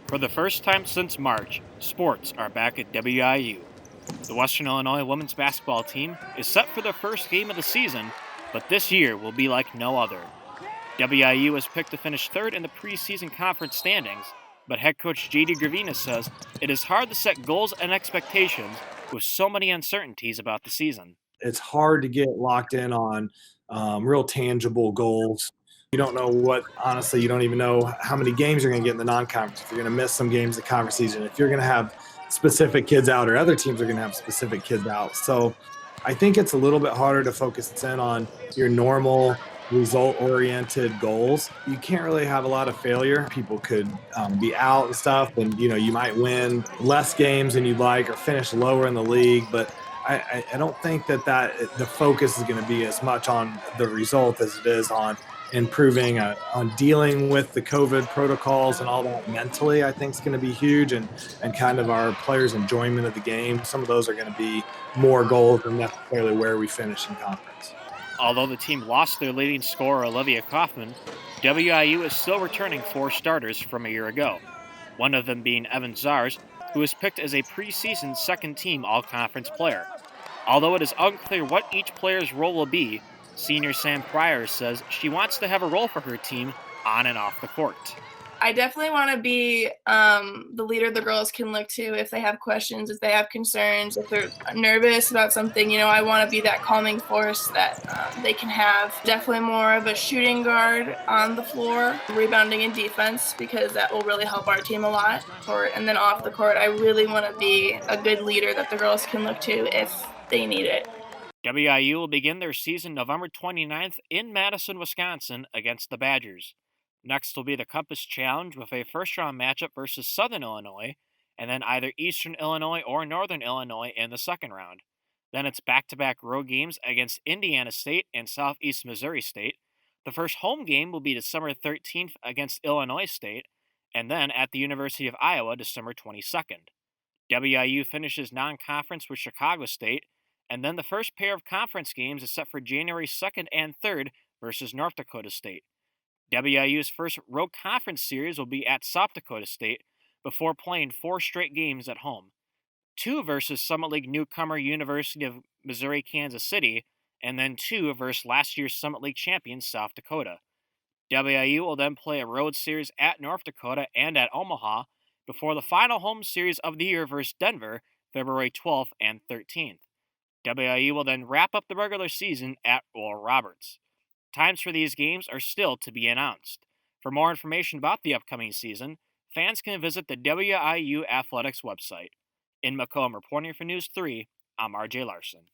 For the first time since March, sports are back at WIU. The Western Illinois women's basketball team is set for their first game of the season, but this year will be like no other. WIU was picked to finish third in the preseason conference standings, but head coach JD Gravina says it is hard to set goals and expectations with so many uncertainties about the season. It's hard to get locked in on real tangible goals. You don't know honestly, you don't even know how many games you're going to get in the non-conference. If you're going to miss some games the conference season, if you're going to have specific kids out, or other teams are going to have specific kids out. So I think it's a little bit harder to focus in on your normal result-oriented goals. You can't really have a lot of failure. People could be out and stuff, and you might win less games than you'd like, or finish lower in the league, but I don't think that the focus is going to be as much on the result as it is on improving, on dealing with the COVID protocols and all that mentally. I think is going to be huge, and kind of our players' enjoyment of the game. Some of those are going to be more goals than necessarily where we finish in conference. Although the team lost their leading scorer Olivia Kaufman, WIU is still returning 4 starters from a year ago, one of them being Evan Zars, who was picked as a preseason second-team all-conference player. Although it is unclear what each player's role will be, senior Sam Pryor says she wants to have a role for her team on and off the court. I definitely want to be the leader the girls can look to if they have questions, if they have concerns, if they're nervous about something. I want to be that calming force that they can have. Definitely more of a shooting guard on the floor, rebounding and defense, because that will really help our team a lot. And then off the court, I really want to be a good leader that the girls can look to if they need it. WIU will begin their season November 29th in Madison, Wisconsin against the Badgers. Next will be the Compass Challenge with a first-round matchup versus Southern Illinois, and then either Eastern Illinois or Northern Illinois in the second round. Then it's back-to-back road games against Indiana State and Southeast Missouri State. The first home game will be December 13th against Illinois State, and then at the University of Iowa December 22nd. WIU finishes non-conference with Chicago State, and then the first pair of conference games is set for January 2nd and 3rd versus North Dakota State. WIU's first road conference series will be at South Dakota State before playing 4 straight games at home. 2 versus Summit League newcomer University of Missouri-Kansas City, and then 2 versus last year's Summit League champion South Dakota. WIU will then play a road series at North Dakota and at Omaha before the final home series of the year versus Denver, February 12th and 13th. WIU will then wrap up the regular season at Oral Roberts. Times for these games are still to be announced. For more information about the upcoming season, fans can visit the WIU Athletics website. In Macomb, reporting for News 3, I'm RJ Larson.